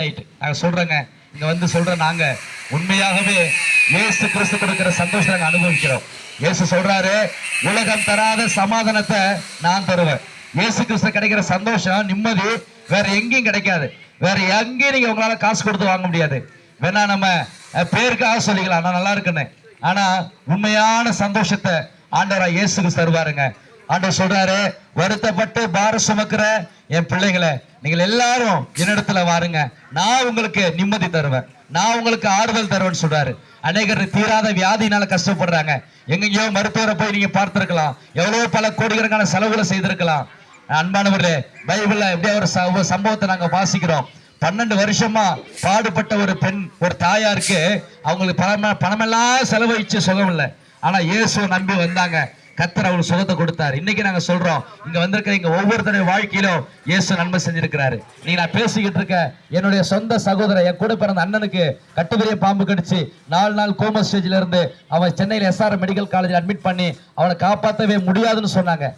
நாங்க சொல்றேங்க, இங்க வந்து சொல்ற நாங்க உண்மையாகவே இயேசு கிறிஸ்து கொடுக்கிற சந்தோஷத்தை நாங்க அனுபவிக்கிறோம். இயேசு சொல்றாரு, உலகம் தராத சமாதானத்தை நான் தருவேன். இயேசு கிறிஸ்து கிடைக்கிற சந்தோஷம், நிம்மதி வேற எங்கேயும் கிடைக்காது. வேற எங்கேயும் நீங்க உங்களால காசு கொடுத்து வாங்க முடியாது. வேணா நம்ம பேருக்காக சொல்லிக்கலாம் நான் நல்லா இருக்குன்னு, ஆனா உண்மையான சந்தோஷத்தை ஆண்டவராக இயேசு கிறிஸ்து தருவாருங்க. ஆண்டவர் சொல்றாரு, வருத்தப்பட்டு பாரம் சுமக்கிற என் பிள்ளைகளை நீங்கள் எல்லாரும் என்னிடத்துல வாருங்க, நான் உங்களுக்கு நிம்மதி தருவேன், நான் உங்களுக்கு ஆறுதல் தருவேன்னு சொல்றாரு. அநேகர் தீராத வியாதினால கஷ்டப்படுறாங்க. எங்கெங்கயோ மருத்துவரை போய் நீங்க பார்த்திருக்கலாம், எவ்வளவு பல கோடிக்கணக்கான செலவுகளை செய்திருக்கலாம். அன்பானவர்களே, பைபிள்ல எப்படியா ஒரு சம்பவத்தை நாங்க வாசிக்கிறோம். 12 வருஷமா பாடுபட்ட ஒரு பெண், ஒரு தாயாருக்கு அவங்களுக்கு பணமெல்லாம் செலவழிச்சு சுகம் இல்லை. ஆனா இயேசு நம்பி வந்தாங்க, கர்த்தர் அவங்களுக்கு சுகத்தை கொடுத்தாரு. இன்னைக்கு நாங்க சொல்றோம், இங்க வந்திருக்கிற இங்க ஒவ்வொருத்தருடைய வாழ்க்கையிலும் இயேசு நன்மை செஞ்சிருக்கிறாரு. நீ நான் பேசிக்கிட்டு இருக்க என்னுடைய சொந்த சகோதரர், என் கூட பிறந்த அண்ணனுக்கு கட்டுவிரிய பாம்பு கடிச்சு 4 நாள் கோமா ஸ்டேஜ்ல இருந்து அவன் சென்னையில் SRM மெடிக்கல் காலேஜில் அட்மிட் பண்ணி அவனை காப்பாற்றவே முடியாதுன்னு சொன்னாங்க.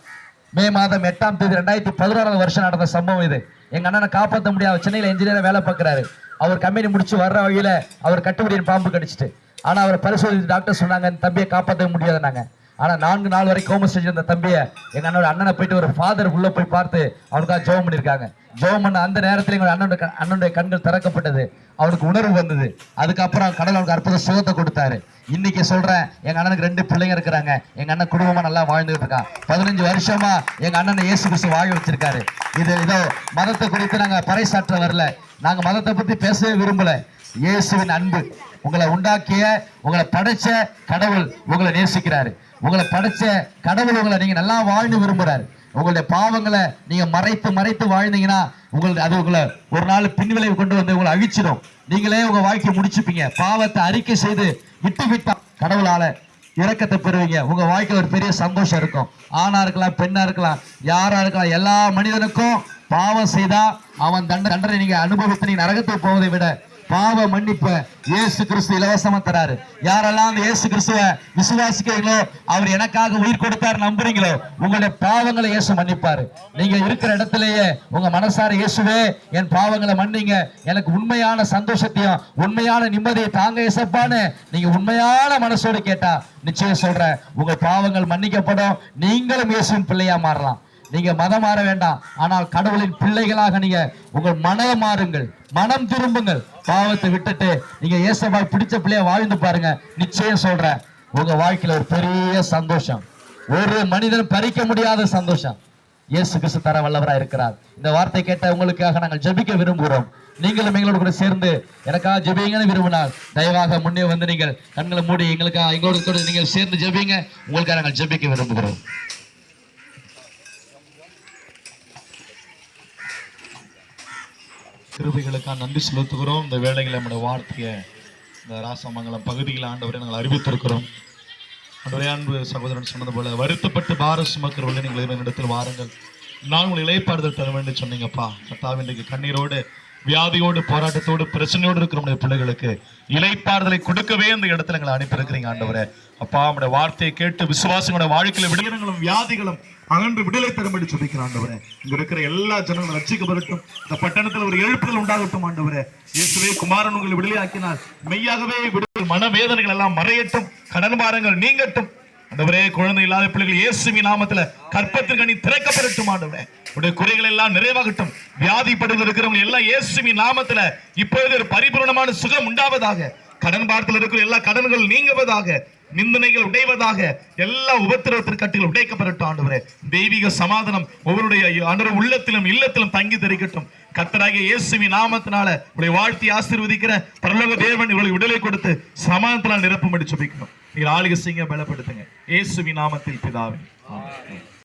மே மாதம் 8ஆம் தேதி 2016 வருஷம் நடந்த சம்பவம் இது. எங்க அண்ணனை காப்பாற்ற முடியாது, சென்னையில் என்ஜினியரா வேலை பார்க்கிறாரு. அவர் கம்பெனி முடிச்சு வர்ற வழியில அவர் கட்டுவிரிய பாம்பு கடிச்சிட்டு, ஆனா அவரை பரிசோதித்து டாக்டர் சொன்னாங்க, தம்பியை காப்பாற்ற முடியாதுனாங்க. ஆனா 4 நாள் வரை கோமா ஸ்டேஜ் இருந்த தம்பியை எங்க அண்ணனை போயிட்டு ஒரு ஃபாதர் உள்ள போய் பார்த்து அவனுக்காக ஜெபம் பண்ணிருக்காங்க. ஜெபம் பண்ண அந்த நேரத்தில் எங்க அண்ணனுடைய கண்கள் திறக்கப்பட்டது, அவனுக்கு உணர்வு வந்தது. அதுக்கப்புறம் கடவுள் அவனுக்கு அற்புத சுகத்தை கொடுத்தாரு. இன்னைக்கு சொல்றேன், எங்க அண்ணனுக்கு 2 பிள்ளைங்க இருக்கிறாங்க. எங்க அண்ணன் குடும்பமா நல்லா வாழ்ந்துட்டு இருக்கான். 15 வருஷமா எங்க அண்ணனை இயேசு கிறிஸ்து வாழ வச்சிருக்காரு. இதோ மதத்தை குறித்து நாங்க பறைசாற்ற வரல, நாங்க மதத்தை பத்தி பேசவே விரும்பல. இயேசுவின் அன்பு, உங்களை உண்டாக்கிய உங்களை படைச்ச கடவுள் உங்களை நேசிக்கிறாரு. உங்களை படைச்ச கடவுள் உங்களை நீங்க நல்லா வாழ்ந்து விரும்புறாரு. உங்களுடைய பாவங்களை நீங்க மறைத்து வாழ்ந்தீங்கன்னா உங்களுக்கு அது உங்களை ஒரு நாள் பின்விளைவு கொண்டு வந்து உங்களை அழிச்சிடும். நீங்களே உங்க வாழ்க்கையை முடிச்சுப்பீங்க. பாவத்தை அறிக்கை செய்து விட்டா கடவுளால இரக்கத்தை பெறுவீங்க. உங்க வாழ்க்கையில் ஒரு பெரிய சந்தோஷம் இருக்கும். ஆணா இருக்கலாம், பெண்ணா இருக்கலாம், யாரா இருக்கலாம், எல்லா மனிதனுக்கும் பாவம் செய்தா அவன் தண்டனை நீங்க அனுபவித்து நீங்க நரகத்துக்கு போவதை விட பாவ மன்னிப்ப இயேசு கிறிஸ்து இலவசமா தராரு. யாரெல்லாம் அந்த இயேசு கிறிஸ்துவ விசுவாசிக்கிறீங்களோ, அவர் எனக்காக உயிர் கொடுத்தாரு நம்புறீங்களோ, உங்களுடைய பாவங்களை இயேசு மன்னிப்பாரு. நீங்க இருக்கிற இடத்திலேயே உங்க மனசார இயேசுவே என் பாவங்களை மன்னிங்க, எனக்கு உண்மையான சந்தோஷத்தையும் உண்மையான நிம்மதியை தாங்க இயேசப்பான்னு நீங்க உண்மையான மனசோடு கேட்டா நிச்சயம் சொல்றேன், உங்க பாவங்கள் மன்னிக்கப்படும். நீங்களும் இயேசுவின் பிள்ளையா மாறலாம். நீங்க மதம் மாற வேண்டாம், ஆனால் கடவுளின் பிள்ளைகளாக நீங்க உங்கள் மனம் மாறுங்கள், மனம் திரும்புங்கள். பாவத்தை விட்டுட்டு நீங்க இயேசுவாய் பிடிச்ச பிள்ளைய வாழ்ந்து பாருங்க. நிச்சயம் சொல்றேன், உங்க வாழ்க்கையில ஒரு பெரிய சந்தோஷம், ஒரு மனிதன் பறிக்க முடியாத சந்தோஷம் இயேசு கிறிஸ்து தர வல்லவராய் இருக்கிறார். இந்த வார்த்தை கேட்ட உங்களுக்காக நாங்கள் ஜெபிக்க விரும்புகிறோம். நீங்களும் எங்களோட கூட சேர்ந்து எனக்காக ஜெபிங்கன்னு விரும்பினால் தயவாக முன்னே வந்து நீங்கள் கண்களை மூடி எங்களுக்காக எங்களோட நீங்கள் சேர்ந்து ஜெபிங்க. உங்களுக்காக நாங்கள் ஜெபிக்க விரும்புகிறோம். கிருபைகளுக்காக நன்றி செலுத்துகிறோம். இந்த வேளைகளை நம்முடைய வார்த்தையை இந்த ராசமங்கலம் பகுதியில் ஆண்டவரை நாங்கள் அறிவித்திருக்கிறோம். ஆண்டவரே, அன்பு சகோதரன் சொன்னது போல வருத்தப்பட்டு பார சுமக்கிறவர்கள் நீங்கள் என்னிடத்தில் வாருங்கள், நான் உங்களை இளைப்பாறுதல் தர வேண்டும் சொன்னீங்கப்பா. கர்த்தாவே, இன்றைக்கு கண்ணீரோடு வியாதியோடு போராட்டத்தோடு பிரச்சனையோடு இருக்கிற நம்முடைய பிள்ளைகளுக்கு இளைப்பாறுதலை கொடுக்கவே இந்த இடத்துல எங்களை அனுப்பியிருக்கிறீங்க ஆண்டவரே. அப்பா, நம்முடைய வார்த்தையை கேட்டு விசுவாசங்களோட வாழ்க்கையில விடுதலைகளும் வியாதிகளும் அகன்று விடுதலை தரும்படி சொல்லிக்கிறான் ஆண்டவரே. இங்க இருக்கிற எல்லா ஜனங்களும் ரட்சிக்கப்படட்டும். இந்த பட்டணத்தில் ஒரு எழுப்புதல் உண்டாகட்டும் ஆண்டவரே. இயேசுவே, குமாரன் உங்களை விடுதலை ஆக்கினால் மெய்யாகவே விடுதலை, மனவேதனைகள் எல்லாம் மறையட்டும், கடன் பாரங்கள் நீங்கட்டும் ஆண்டவரே. குழந்தை இல்லாத பிள்ளைகள் இயேசுவின் நாமத்துல கற்பத்திற்கு கனி திறக்கப்படட்டும் ஆண்டவரே. உடைய குறைகள் எல்லாம் நிறைவாகட்டும். வியாதிப்படுத்த இருக்கிறவங்க எல்லாம் இயேசுவின் நாமத்துல இப்பொழுது ஒரு பரிபூர்ணமான சுகம் உண்டாவதாக. கடன் பாரத்தில் இருக்கிற எல்லா கடன்கள் நீங்குவதாக, நிந்தனைகள் உடைவதாக, எல்லா உபத்திரவத்திற்கு கட்டுகள் உடைக்கப்படட்டும் ஆண்டவரே. தெய்வீக சமாதானம் ஒவ்வொருடைய ஆண்டவர் உள்ளத்திலும் இல்லத்திலும் தங்கி தெரிக்கட்டும். கர்த்தராகிய இயேசுவின் நாமத்தினால உடைய வாழ்த்தி ஆசீர்வதிக்கிற பரலோக தேவன் இவர்களை விடுதலை கொடுத்து சமாதானத்தினால் நிரப்பும்படி ஜெபிக்கிறோம். நீங்கள் ஆளுகை செய்யுங்க, பலப்படுத்துங்க. இயேசுவின் நாமத்தில் பிதாவே, ஆமென்.